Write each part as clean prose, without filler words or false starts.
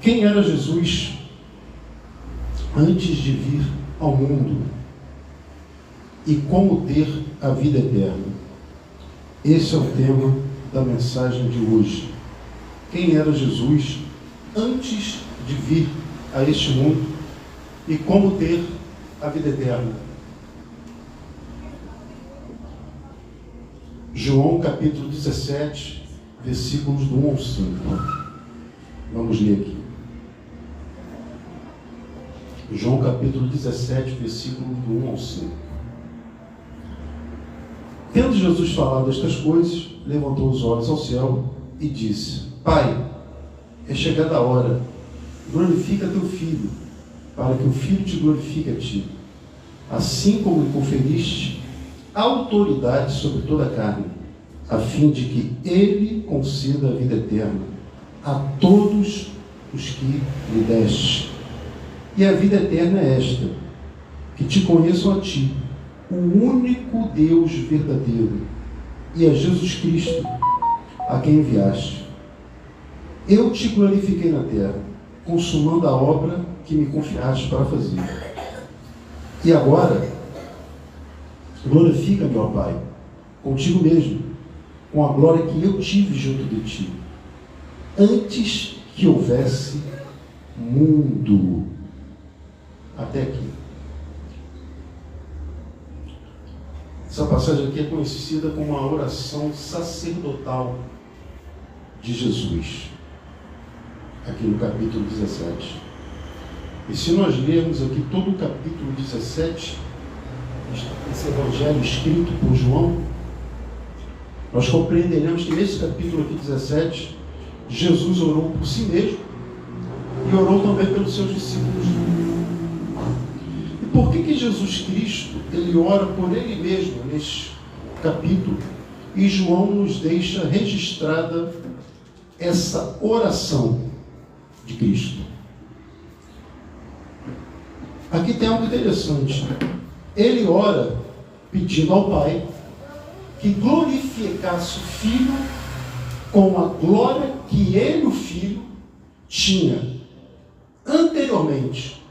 Quem era Jesus antes de vir ao mundo e como ter a vida eterna? Esse é o tema da mensagem de hoje. Quem era Jesus antes de vir a este mundo e como ter a vida eterna? João capítulo 17, versículos do 1 ao 5. Vamos ler aqui. João capítulo 17, versículos do 1 ao 5. Tendo Jesus falado estas coisas, levantou os olhos ao céu e disse: Pai, é chegada a hora, glorifica teu Filho, para que o Filho te glorifique a ti, assim como lhe conferiste autoridade sobre toda a carne, a fim de que ele conceda a vida eterna a todos os que lhe deste. E a vida eterna é esta, que te conheçam a ti, o único Deus verdadeiro, e a Jesus Cristo, a quem enviaste. Eu te glorifiquei na terra, consumando a obra que me confiaste para fazer. E agora, glorifica-me, ó Pai, contigo mesmo, com a glória que eu tive junto de ti, antes que houvesse mundo. Até aqui. Essa passagem aqui é conhecida como a oração sacerdotal de Jesus, aqui no capítulo 17. E se nós lermos aqui todo o capítulo 17, esse evangelho escrito por João, nós compreenderemos que nesse capítulo aqui 17, Jesus orou por si mesmo e orou também pelos seus discípulos. E por que Jesus Cristo, ele ora por ele mesmo neste capítulo, e João nos deixa registrada essa oração de Cristo? Aqui tem algo interessante. Ele ora pedindo ao Pai que glorificasse o Filho com a glória que ele, o Filho, tinha anteriormente,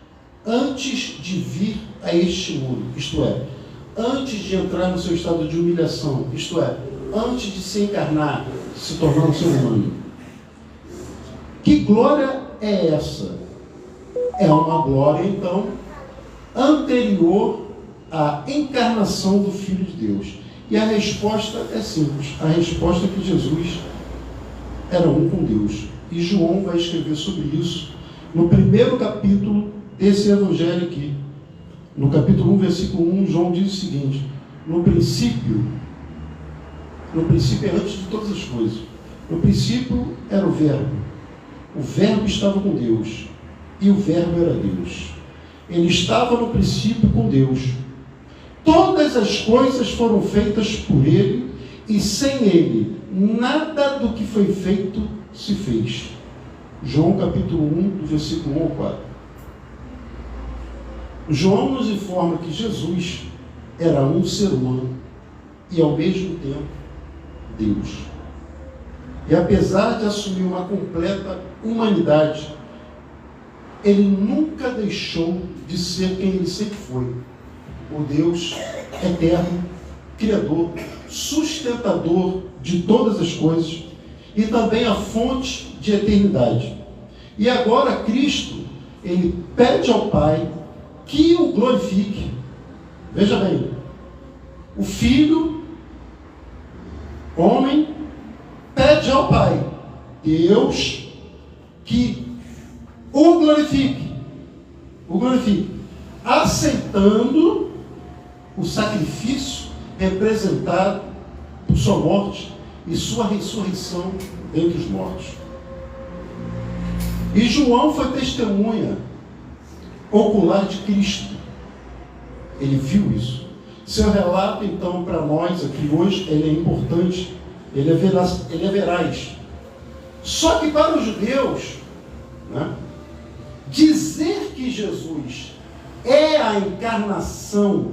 antes de vir a este mundo, isto é, antes de entrar no seu estado de humilhação, isto é, antes de se encarnar, se tornar um ser humano. Que glória é essa? É uma glória, então, anterior à encarnação do Filho de Deus. E a resposta é simples. A resposta é que Jesus era um com Deus. E João vai escrever sobre isso no primeiro capítulo desse evangelho aqui. No capítulo 1, versículo 1, João diz o seguinte: no princípio é antes de todas as coisas. No princípio era o Verbo estava com Deus, e o Verbo era Deus. Ele estava no princípio com Deus. Todas as coisas foram feitas por ele, e sem ele, nada do que foi feito se fez. João capítulo 1, do versículo 1 ao 4. João nos informa que Jesus era um ser humano e ao mesmo tempo Deus. E apesar de assumir uma completa humanidade, ele nunca deixou de ser quem ele sempre foi: o Deus eterno, Criador, sustentador de todas as coisas e também a fonte de eternidade. E agora Cristo, ele pede ao Pai que o glorifique. Veja bem, o Filho, homem, pede ao Pai, Deus, que o glorifique, aceitando o sacrifício representado por sua morte e sua ressurreição dentre os mortos. E João foi testemunha ocular de Cristo. Ele viu isso. Seu relato, então, para nós aqui hoje, ele é importante, ele é veraz. Só que para os judeus, né, dizer que Jesus é a encarnação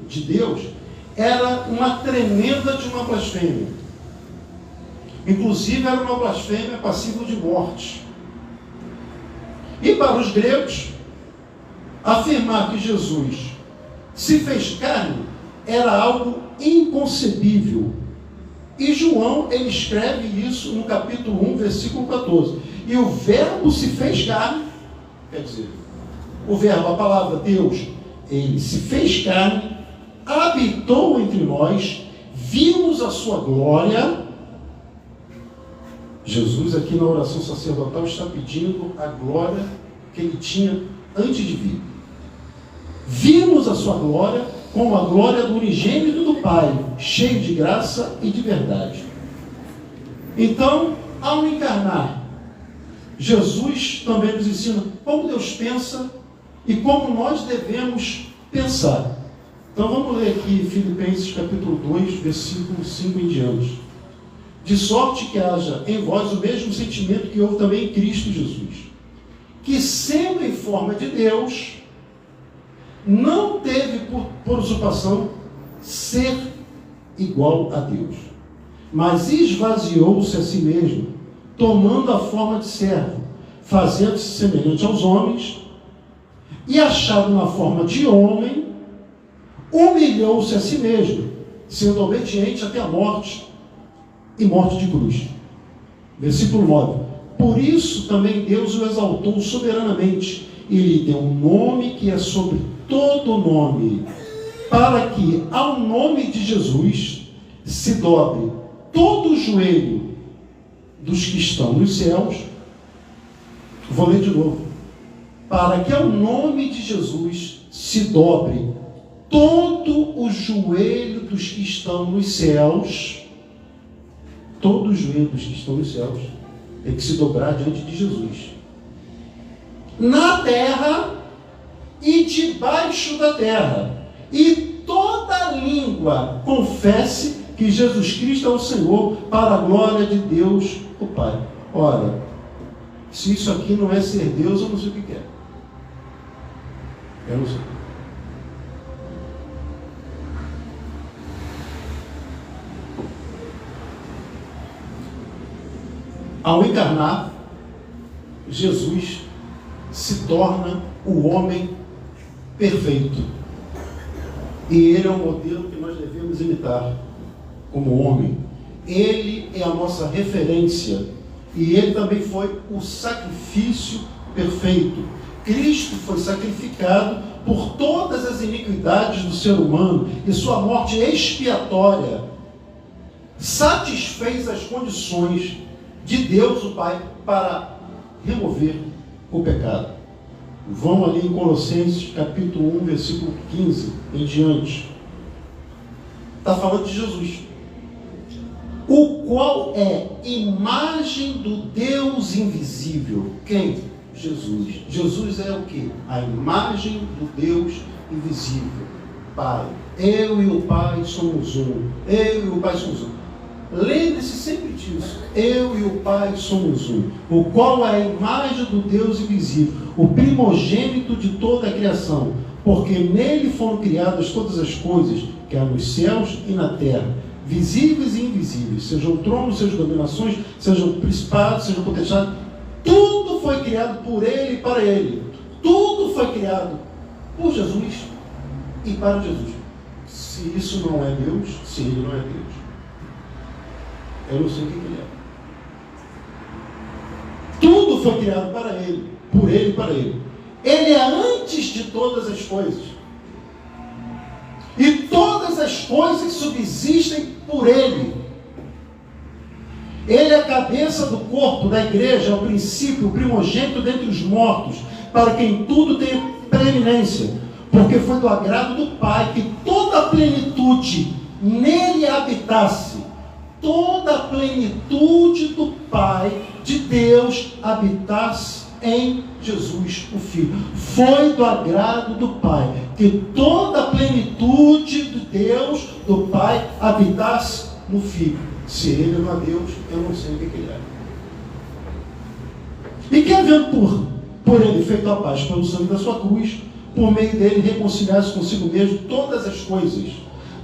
de Deus era uma tremenda de uma blasfêmia. Inclusive era uma blasfêmia passível de morte. E para os gregos, afirmar que Jesus se fez carne era algo inconcebível. E João, ele escreve isso no capítulo 1, versículo 14. E o verbo se fez carne, quer dizer, o verbo, a palavra Deus, ele se fez carne, habitou entre nós, vimos a sua glória. Jesus aqui na oração sacerdotal está pedindo a glória que ele tinha antes de vir. Vimos a sua glória como a glória do unigênito do Pai, cheio de graça e de verdade. Então, ao encarnar, Jesus também nos ensina como Deus pensa e como nós devemos pensar. Então vamos ler aqui Filipenses capítulo 2, versículo 5 em diante. De sorte que haja em vós o mesmo sentimento que houve também em Cristo Jesus, que sendo em forma de Deus, não teve por usurpação ser igual a Deus, mas esvaziou-se a si mesmo, tomando a forma de servo, fazendo-se semelhante aos homens, e achado na forma de homem, humilhou-se a si mesmo, sendo obediente até a morte, e morte de cruz. Versículo 9. Por isso também Deus o exaltou soberanamente, e lhe deu um nome que é sobre todo nome, para que ao nome de Jesus se dobre todo o joelho dos que estão nos céus. Vou ler de novo. Para que ao nome de Jesus se dobre todo o joelho dos que estão nos céus. Todo o joelho dos que estão nos céus tem que se dobrar diante de Jesus. Na terra e debaixo da terra. E toda língua confesse que Jesus Cristo é o Senhor, para a glória de Deus, o Pai. Ora, se isso aqui não é ser Deus, eu não sei o que é. Eu não sei. Ao encarnar, Jesus se torna o homem perfeito. E ele é o modelo que nós devemos imitar como homem. Ele é a nossa referência. E ele também foi o sacrifício perfeito. Cristo foi sacrificado por todas as iniquidades do ser humano, e sua morte expiatória satisfez as condições de Deus, o Pai, para remover o pecado. Vão ali em Colossenses capítulo 1, versículo 15 em diante. Está falando de Jesus, o qual é imagem do Deus invisível. Quem? Jesus. Jesus é o quê? A imagem do Deus invisível. Pai. Eu e o Pai somos um. Eu e o Pai somos um. Lembre-se sempre disso. Eu e o Pai somos um. O qual é a imagem do Deus invisível, o primogênito de toda a criação, porque nele foram criadas todas as coisas, que há nos céus e na terra, visíveis e invisíveis, sejam tronos, sejam dominações, sejam principados, sejam potestades. Tudo foi criado por ele e para ele. Tudo foi criado por Jesus e para Jesus. Se isso não é Deus, se ele não é Deus, eu não sei o que ele é. Tudo foi criado para ele, por ele e para ele. Ele é antes de todas as coisas. E todas as coisas subsistem por ele. Ele é a cabeça do corpo da igreja, é o princípio, o primogênito dentre os mortos, para quem tudo tem preeminência, porque foi do agrado do Pai que toda a plenitude nele habitasse. Toda a plenitude do Pai, de Deus, habitasse em Jesus, o Filho. Foi do agrado do Pai que toda a plenitude de Deus, do Pai, habitasse no Filho. Se ele não é Deus, eu não sei o que ele é. E que havendo por ele feito a paz pelo sangue da sua cruz, por meio dele reconciliar-se consigo mesmo todas as coisas,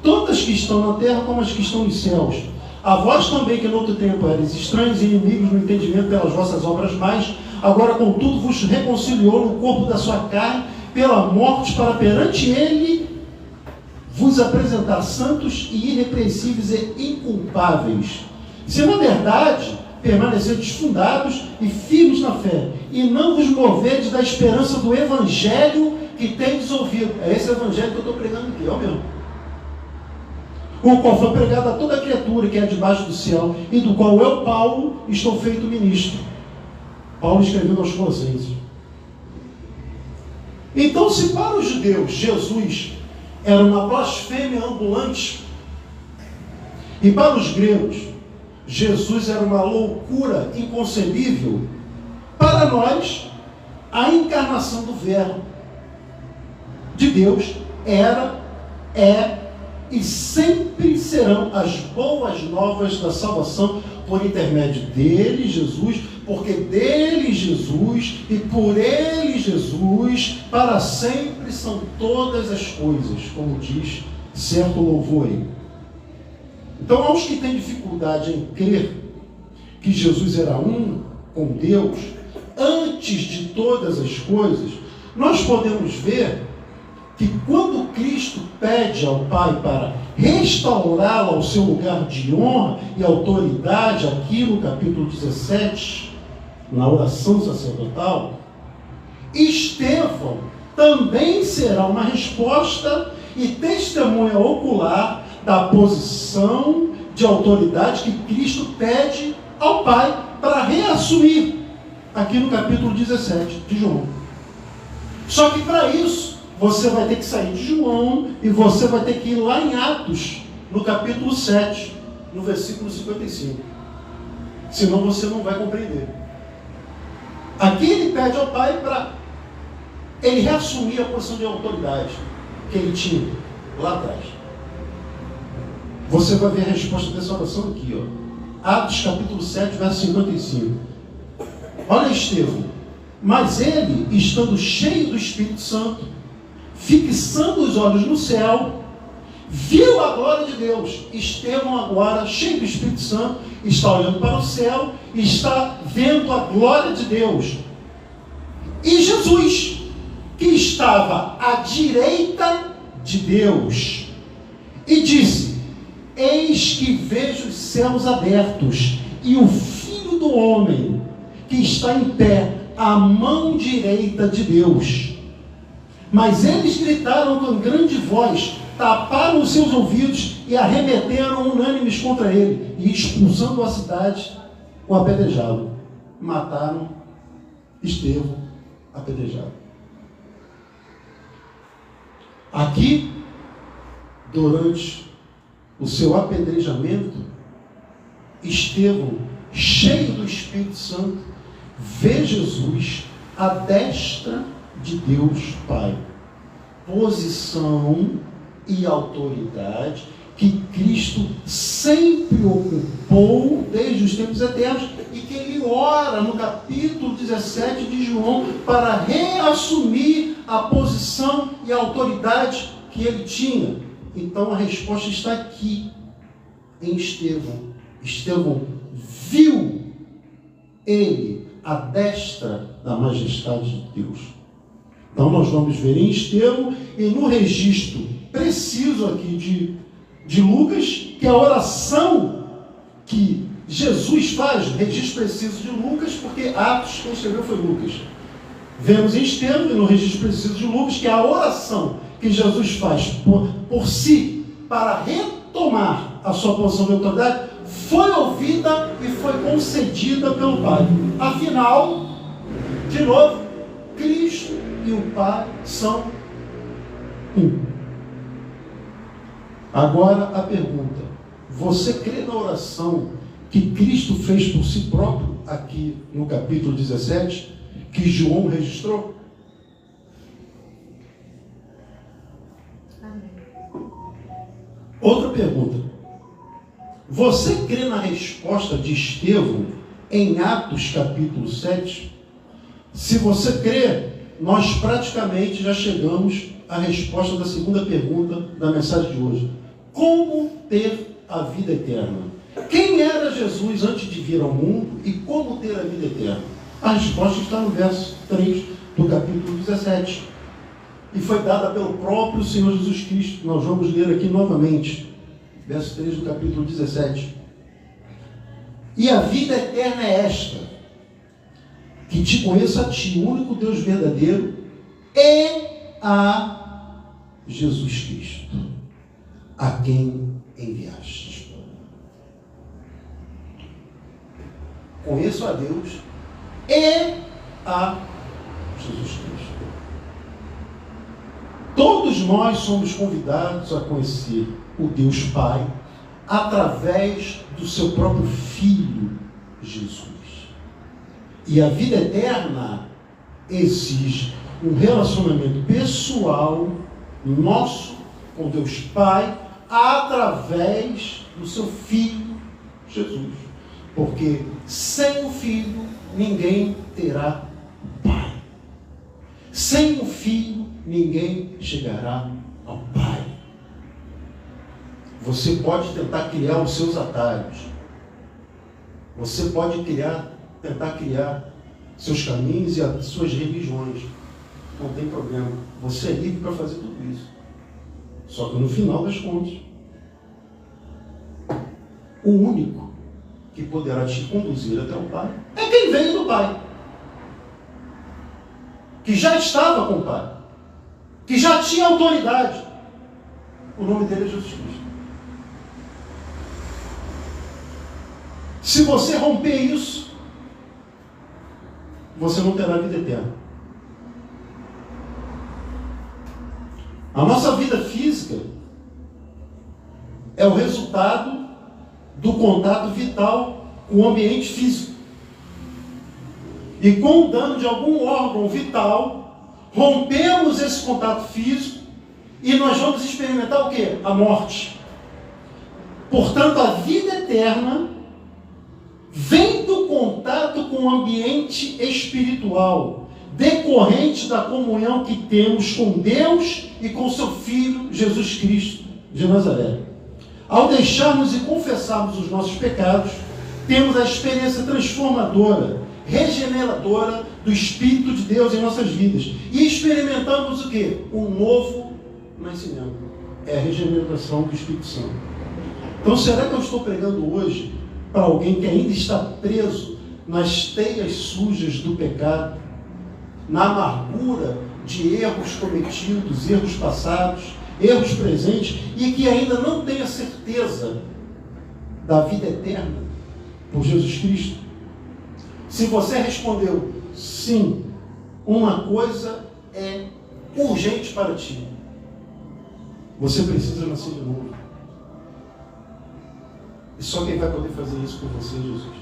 todas que estão na terra como as que estão nos céus. A vós também, que no outro tempo eres estranhos e inimigos no entendimento pelas vossas obras mais, agora contudo vos reconciliou no corpo da sua carne, pela morte, para perante ele vos apresentar santos e irrepreensíveis e inculpáveis. Se na verdade permanecedes fundados e firmes na fé, e não vos movedes da esperança do evangelho que tendes ouvido. É esse evangelho que eu estou pregando aqui, é o mesmo. O qual foi pregado a toda criatura que é debaixo do céu, e do qual eu, Paulo, estou feito ministro. Paulo escreveu aos Colossenses. Então, se para os judeus Jesus era uma blasfêmia ambulante, e para os gregos Jesus era uma loucura inconcebível, para nós a encarnação do Verbo de Deus era, é e sempre serão as boas novas da salvação por intermédio dele, Jesus, porque dele, Jesus, e por ele, Jesus, para sempre são todas as coisas, como diz certo louvor aí. Então, aos que têm dificuldade em crer que Jesus era um com Deus, antes de todas as coisas, nós podemos ver que quando Cristo pede ao Pai para restaurá-lo ao seu lugar de honra e autoridade, aqui no capítulo 17, na oração sacerdotal, Estevão também será uma resposta e testemunha ocular da posição de autoridade que Cristo pede ao Pai para reassumir, aqui no capítulo 17 de João. Só que para isso, você vai ter que sair de João e você vai ter que ir lá em Atos, no capítulo 7, no versículo 55. Senão você não vai compreender. Aqui ele pede ao Pai para ele reassumir a posição de autoridade que ele tinha lá atrás. Você vai ver a resposta dessa oração aqui, ó. Atos capítulo 7, verso 55. Olha Estevão. Mas ele, estando cheio do Espírito Santo, fixando os olhos no céu, viu a glória de Deus. Estevão agora, cheio do Espírito Santo, está olhando para o céu e está vendo a glória de Deus. E Jesus, que estava à direita de Deus, e disse: eis que vejo os céus abertos, e o Filho do Homem, que está em pé, à mão direita de Deus. Mas eles gritaram com grande voz, taparam os seus ouvidos e arremeteram unânimes contra ele, e expulsando a cidade, o apedrejaram. Mataram Estevão apedrejado. Aqui, durante o seu apedrejamento, Estevão, cheio do Espírito Santo, vê Jesus à destra de Deus Pai. Posição e autoridade que Cristo sempre ocupou desde os tempos eternos e que ele ora no capítulo 17 de João para reassumir a posição e a autoridade que ele tinha. Então a resposta está aqui em Estevão. Estevão viu ele à destra da majestade de Deus. Então nós vamos ver em Estevão e no registro preciso aqui de Lucas, que é a oração que Jesus faz, registro preciso de Lucas, porque Atos quem escreveu foi Lucas. Vemos em Estevão e no registro preciso de Lucas, que é a oração que Jesus faz por si, para retomar a sua posição de autoridade, foi ouvida e foi concedida pelo Pai. Afinal, de novo, Cristo e o Pai são um. Agora a pergunta: você crê na oração que Cristo fez por si próprio, aqui no capítulo 17, que João registrou? Amém. Outra pergunta: você crê na resposta de Estevão em Atos capítulo 7? Se você crê, nós praticamente já chegamos à resposta da segunda pergunta da mensagem de hoje. Como ter a vida eterna? Quem era Jesus antes de vir ao mundo e como ter a vida eterna? A resposta está no verso 3 do capítulo 17. E foi dada pelo próprio Senhor Jesus Cristo. Nós vamos ler aqui novamente. Verso 3 do capítulo 17. E a vida eterna é esta: que te conheça a ti, o único Deus verdadeiro, e a Jesus Cristo, a quem enviaste. Conheço a Deus e a Jesus Cristo. Todos nós somos convidados a conhecer o Deus Pai através do seu próprio Filho, Jesus. E a vida eterna exige um relacionamento pessoal nosso com Deus Pai através do seu Filho, Jesus. Porque sem o Filho ninguém terá Pai. Sem o Filho ninguém chegará ao Pai. Você pode tentar criar os seus atalhos. Você pode tentar criar seus caminhos e as suas religiões. Não tem problema. Você é livre para fazer tudo isso. Só que no final das contas, o único que poderá te conduzir até o Pai é quem veio do Pai. Que já estava com o Pai. Que já tinha autoridade. O nome dele é Jesus Cristo. Se você romper isso, você não terá vida eterna. A nossa vida física é o resultado do contato vital com o ambiente físico. E com o dano de algum órgão vital, rompemos esse contato físico e nós vamos experimentar o quê? A morte. Portanto, a vida eterna vem do contato com o ambiente espiritual, decorrente da comunhão que temos com Deus e com seu Filho, Jesus Cristo de Nazaré. Ao deixarmos e confessarmos os nossos pecados, temos a experiência transformadora, regeneradora do Espírito de Deus em nossas vidas. E experimentamos o quê? Um novo nascimento. É a regeneração do Espírito Santo. Então, será que eu estou pregando hoje para alguém que ainda está preso nas teias sujas do pecado, na amargura de erros cometidos, erros passados, erros presentes, e que ainda não tem a certeza da vida eterna por Jesus Cristo? Se você respondeu sim, uma coisa é urgente para ti: você precisa nascer de novo. E só quem vai poder fazer isso por você é Jesus.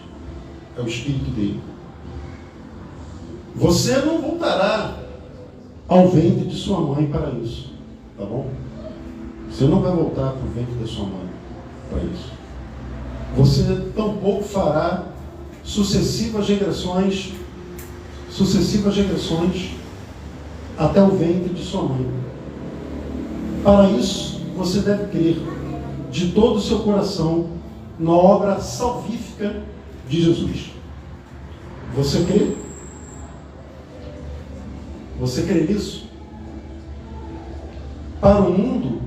É o Espírito dele. Você não voltará ao ventre de sua mãe para isso. Tá bom? Você não vai voltar para o ventre da sua mãe para isso. Você tampouco fará sucessivas regressões até o ventre de sua mãe. Para isso, você deve crer de todo o seu coração na obra salvífica de Jesus. Você crê? Você crê nisso? Para o mundo,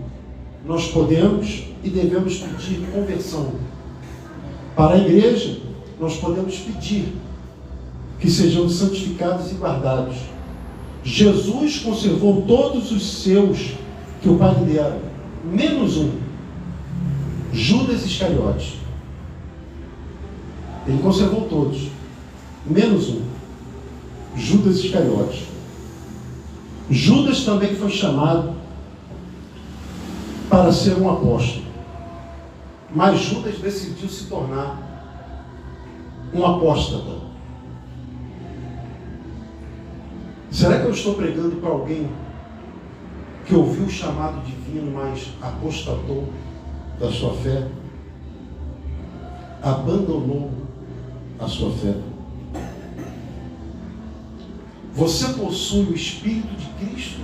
nós podemos e devemos pedir conversão. Para a igreja, nós podemos pedir que sejamos santificados e guardados. Jesus conservou todos os seus que o Pai lhe dera, menos um: Judas Iscariote. Ele conservou todos, menos um: Judas Iscariote. Judas também foi chamado para ser um apóstolo, mas Judas decidiu se tornar um apóstata. Será que eu estou pregando para alguém que ouviu o chamado divino, mas apostatou da sua fé? Abandonou a sua fé? Você possui o Espírito de Cristo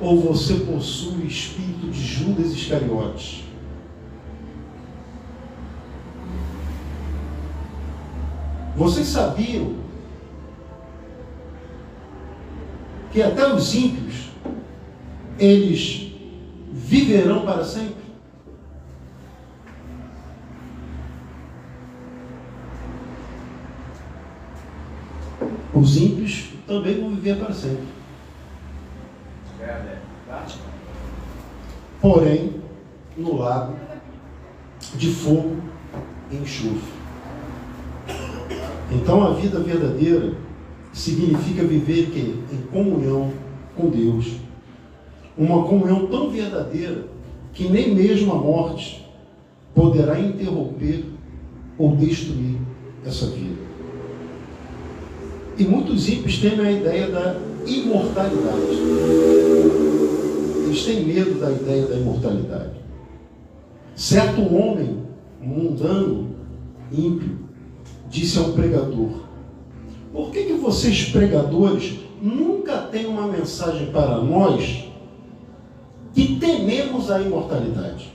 ou você possui o Espírito de Judas Iscariotes? Vocês sabiam que até os ímpios, eles viverão para sempre? Os ímpios também vão viver para sempre. Porém, no lago de fogo e enxofre. Então, a vida verdadeira significa viver em comunhão com Deus. Uma comunhão tão verdadeira que nem mesmo a morte poderá interromper ou destruir essa vida. E muitos ímpios têm a ideia da imortalidade. Eles têm medo da ideia da imortalidade. Certo homem mundano, ímpio, disse a um pregador: por que vocês pregadores nunca têm uma mensagem para nós que tememos a imortalidade?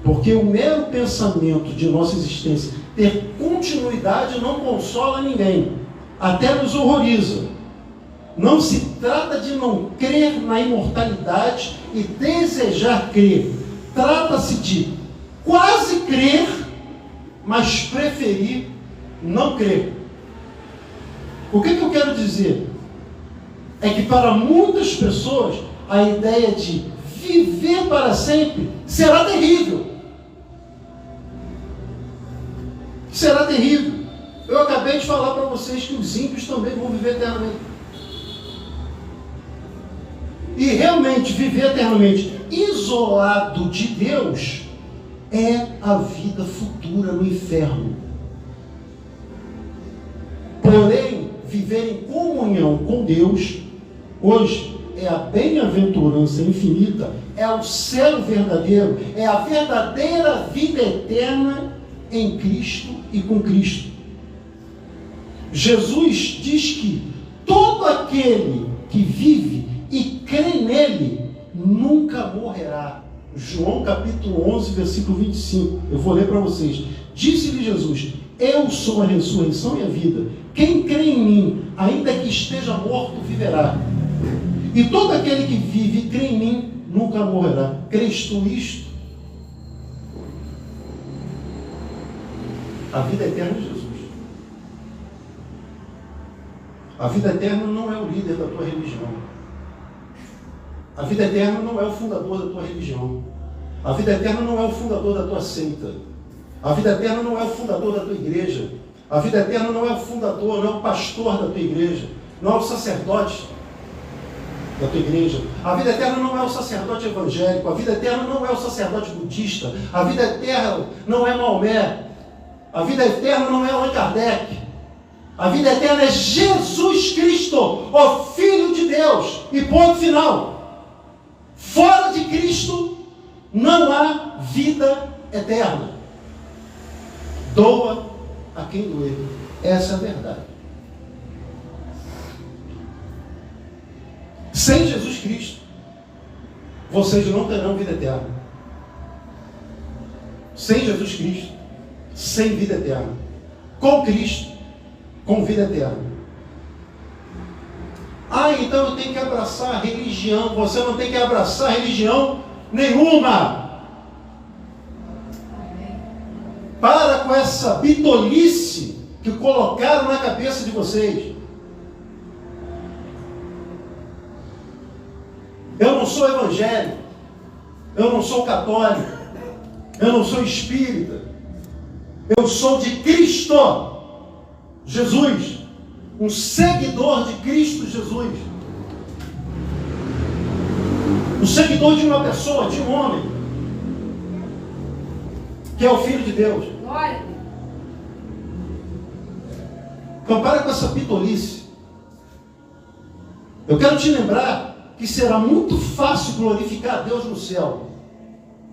Porque o mero pensamento de nossa existência ter continuidade não consola ninguém, até nos horroriza. Não se trata de não crer na imortalidade e desejar crer. Trata-se de quase crer, mas preferir não crer. O que eu quero dizer? É que para muitas pessoas a ideia de viver para sempre será terrível. Será terrível. Eu acabei de falar para vocês que os ímpios também vão viver eternamente. E realmente viver eternamente isolado de Deus é a vida futura no inferno. Porém, viver em comunhão com Deus hoje é a bem-aventurança infinita, é o céu verdadeiro, é a verdadeira vida eterna em Cristo e com Cristo. Jesus diz que todo aquele que vive e crê nele nunca morrerá. João capítulo 11, versículo 25. Eu vou ler para vocês. Disse-lhe Jesus: eu sou a ressurreição e a vida. Quem crê em mim, ainda que esteja morto, viverá. E todo aquele que vive e crê em mim nunca morrerá. Crês tu isto? A vida eterna é Jesus. A vida eterna não é o líder da tua religião. A vida eterna não é o fundador da tua religião. A vida eterna não é o fundador da tua seita. A vida eterna não é o fundador da tua igreja. A vida eterna não é o fundador, não é o pastor da tua igreja. Não é o sacerdote da tua igreja. A vida eterna não é o sacerdote evangélico. A vida eterna não é o sacerdote budista. A vida eterna não é Maomé. A vida eterna não é Allan Kardec. A vida eterna é Jesus Cristo, o Filho de Deus. E ponto final. Fora de Cristo não há vida eterna. Doa a quem doer. Essa é a verdade. Sem Jesus Cristo, vocês não terão vida eterna. Sem Jesus Cristo, sem vida eterna. Com Cristo, com vida eterna. Ah, então eu tenho que abraçar a religião. Você não tem que abraçar religião nenhuma. Para com essa bitolice que colocaram na cabeça de vocês. Eu não sou evangélico, eu não sou católico, eu não sou espírita, eu sou de Cristo Jesus, um seguidor de Cristo Jesus, um seguidor de uma pessoa, de um homem, que é o Filho de Deus. Glória. Então para com essa pitolice. Eu quero te lembrar que será muito fácil glorificar a Deus no céu.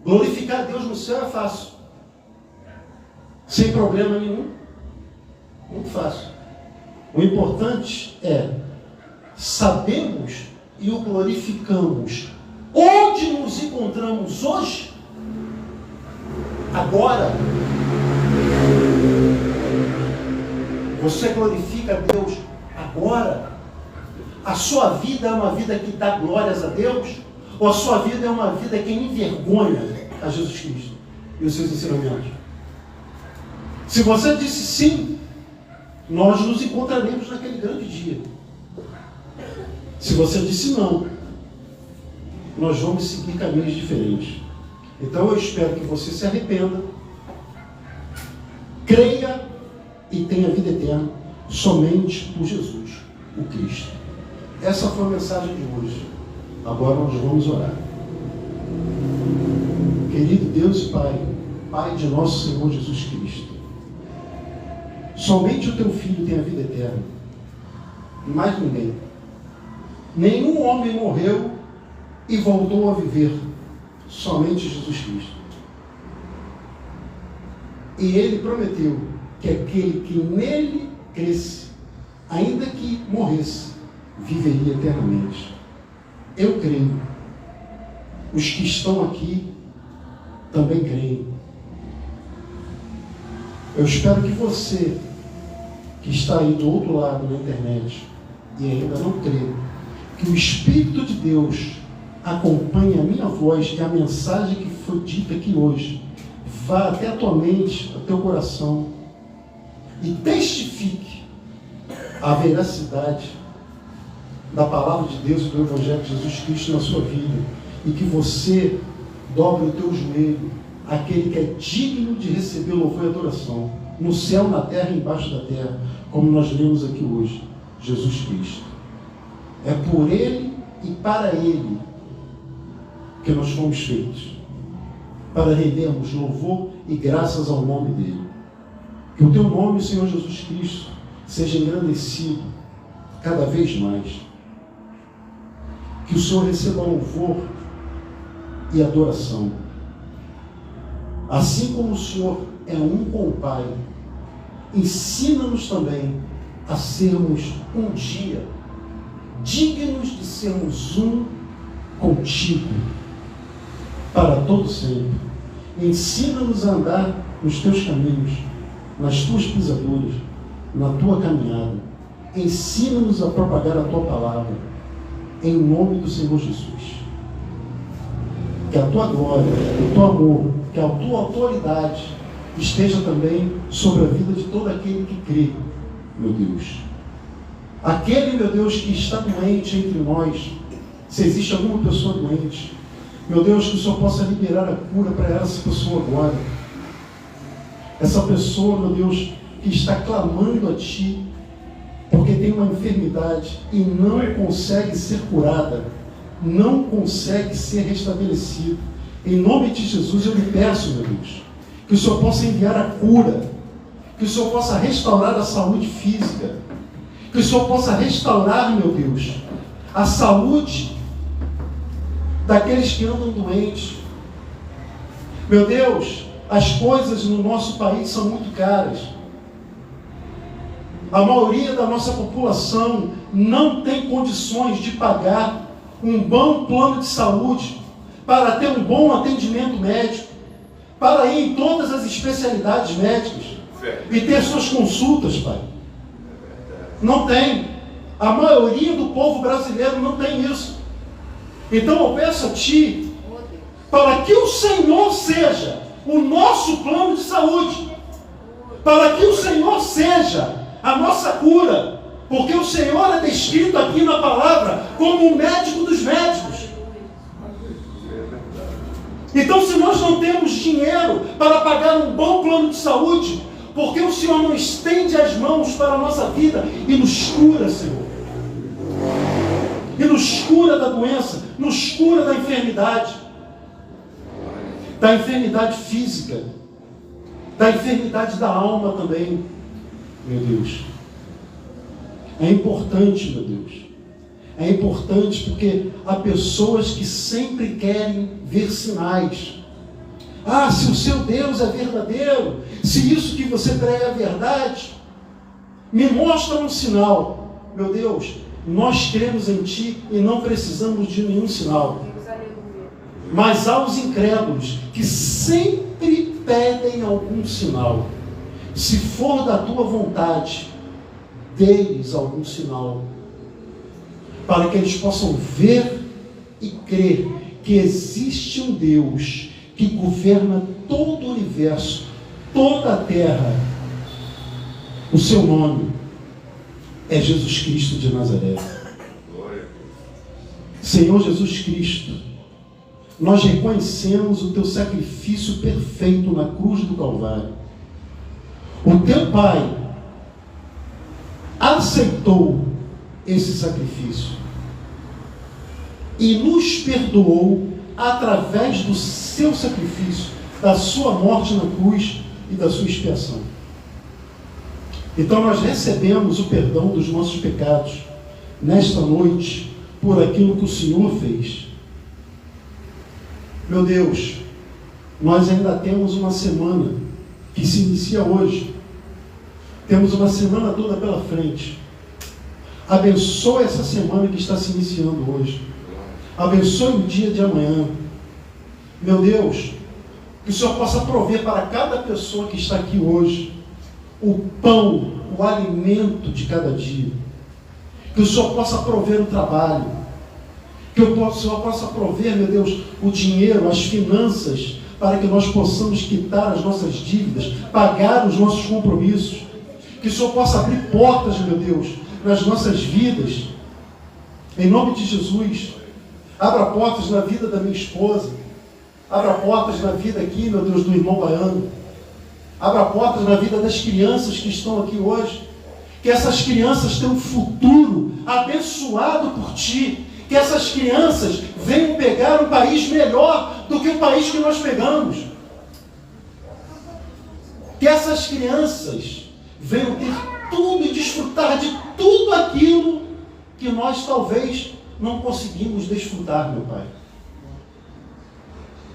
Glorificar a Deus no céu é fácil, sem problema nenhum. Muito fácil. O importante é sabemos e o glorificamos onde nos encontramos hoje, agora. Você glorifica a Deus agora. A sua vida é uma vida que dá glórias a Deus? Ou a sua vida é uma vida que envergonha a Jesus Cristo e os seus ensinamentos? Se você disse sim, nós nos encontraremos naquele grande dia. Se você disse não, nós vamos seguir caminhos diferentes. Então eu espero que você se arrependa, creia e tenha vida eterna somente por Jesus, o Cristo. Essa foi a mensagem de hoje. Agora nós vamos orar. Querido Deus e Pai, Pai de nosso Senhor Jesus Cristo, somente o Teu Filho tem a vida eterna. Mais ninguém. Nenhum homem morreu e voltou a viver. Somente Jesus Cristo. E Ele prometeu que aquele que nele cresce, ainda que morresse, viveria eternamente. Eu creio. Os que estão aqui também creem. Eu espero que você, que está aí do outro lado na internet e ainda não crê, que o Espírito de Deus acompanhe a minha voz e a mensagem que foi dita aqui hoje, vá até a tua mente, ao teu coração e testifique a veracidade da palavra de Deus e do Evangelho de Jesus Cristo na sua vida, e que você dobre o teu joelho àquele que é digno de receber louvor e adoração, no céu, na terra e embaixo da terra, como nós lemos aqui hoje, Jesus Cristo. É por Ele e para Ele que nós fomos feitos, para rendermos louvor e graças ao nome dEle. Que o Teu nome, Senhor Jesus Cristo, seja engrandecido cada vez mais. Que o Senhor receba louvor e adoração. Assim como o Senhor é um com o Pai, ensina-nos também a sermos um dia dignos de sermos um contigo para todo sempre. Ensina-nos a andar nos teus caminhos, nas tuas pisaduras, na tua caminhada. Ensina-nos a propagar a tua palavra, em nome do Senhor Jesus. Que a tua glória, o teu amor, que a tua autoridade esteja também sobre a vida de todo aquele que crê, meu Deus. Aquele, meu Deus, que está doente entre nós, se existe alguma pessoa doente, meu Deus, que o Senhor possa liberar a cura para essa pessoa agora. Essa pessoa, meu Deus, que está clamando a Ti, porque tem uma enfermidade e não consegue ser curada, não consegue ser restabelecido. Em nome de Jesus eu lhe peço, meu Deus, que o Senhor possa enviar a cura, que o Senhor possa restaurar a saúde física, que o Senhor possa restaurar, meu Deus, a saúde daqueles que andam doentes. Meu Deus, as coisas no nosso país são muito caras. A maioria da nossa população não tem condições de pagar um bom plano de saúde para ter um bom atendimento médico, para ir em todas as especialidades médicas e ter suas consultas, Pai. Não tem. A maioria do povo brasileiro não tem isso. Então eu peço a Ti, para que o Senhor seja o nosso plano de saúde, para que o Senhor seja a nossa cura, porque o Senhor é descrito aqui na palavra como o médico dos médicos. Então, se nós não temos dinheiro para pagar um bom plano de saúde, porque o Senhor não estende as mãos para a nossa vida e nos cura, Senhor, e nos cura da doença, nos cura da enfermidade física, da enfermidade da alma também, meu Deus. É importante, meu Deus. É importante porque há pessoas que sempre querem ver sinais. Ah, se o seu Deus é verdadeiro, se isso que você prega é verdade, me mostra um sinal. Meu Deus, nós cremos em Ti e não precisamos de nenhum sinal. Mas há os incrédulos que sempre pedem algum sinal. Se for da Tua vontade, dê-lhes algum sinal. para que eles possam ver e crer que existe um Deus que governa todo o universo, toda a terra. O seu nome é Jesus Cristo de Nazaré. Senhor Jesus Cristo, nós reconhecemos o teu sacrifício perfeito na cruz do Calvário. O teu Pai aceitou esse sacrifício e nos perdoou através do seu sacrifício, da sua morte na cruz e da sua expiação. Então nós recebemos o perdão dos nossos pecados nesta noite por aquilo que o Senhor fez. Meu Deus, nós ainda temos uma semana que se inicia hoje. Temos uma semana toda pela frente. Abençoe essa semana que está se iniciando hoje. Abençoe o dia de amanhã. Meu Deus, que o Senhor possa prover para cada pessoa que está aqui hoje o pão, o alimento de cada dia. Que o Senhor possa prover o trabalho. Que o Senhor possa prover, meu Deus, o dinheiro, as finanças, para que nós possamos quitar as nossas dívidas, pagar os nossos compromissos. Que o Senhor possa abrir portas, meu Deus, nas nossas vidas. Em nome de Jesus. Abra portas na vida da minha esposa. Abra portas na vida aqui, meu Deus, do irmão Baiano. Abra portas na vida das crianças que estão aqui hoje. Que essas crianças tenham um futuro abençoado por Ti. Que essas crianças venham pegar um país melhor do que o país que nós pegamos. Que essas crianças venham ter tudo e desfrutar de tudo aquilo que nós talvez não conseguimos desfrutar, meu Pai.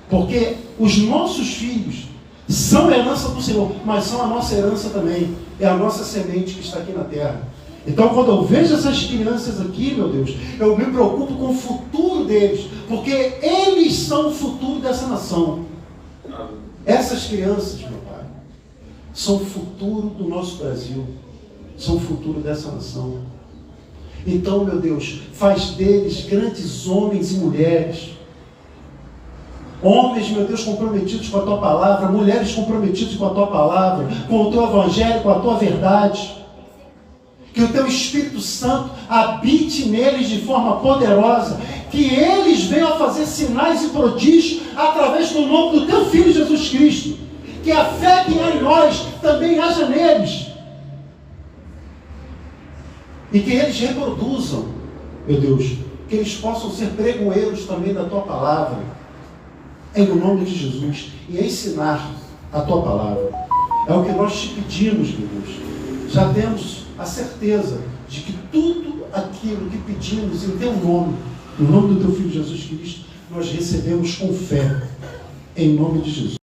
Porque os nossos filhos são a herança do Senhor, mas são a nossa herança também. É a nossa semente que está aqui na terra. Então, quando eu vejo essas crianças aqui, meu Deus, eu me preocupo com o futuro deles, porque eles são o futuro dessa nação. Essas crianças, meu Pai, são o futuro do nosso Brasil, são o futuro dessa nação. Então, meu Deus, faz deles grandes homens e mulheres. Homens, meu Deus, comprometidos com a Tua Palavra, mulheres comprometidas com a Tua Palavra, com o Teu Evangelho, com a Tua verdade. Que o Teu Espírito Santo habite neles de forma poderosa, que eles venham a fazer sinais e prodígios através do nome do Teu Filho Jesus Cristo. Que a fé que há em nós também haja neles. E que eles reproduzam, meu Deus, que eles possam ser pregoeiros também da Tua Palavra, em nome de Jesus, e ensinar a Tua Palavra. É o que nós te pedimos, meu Deus. Já temos a certeza de que tudo aquilo que pedimos em Teu nome, no nome do Teu Filho Jesus Cristo, nós recebemos com fé, em nome de Jesus.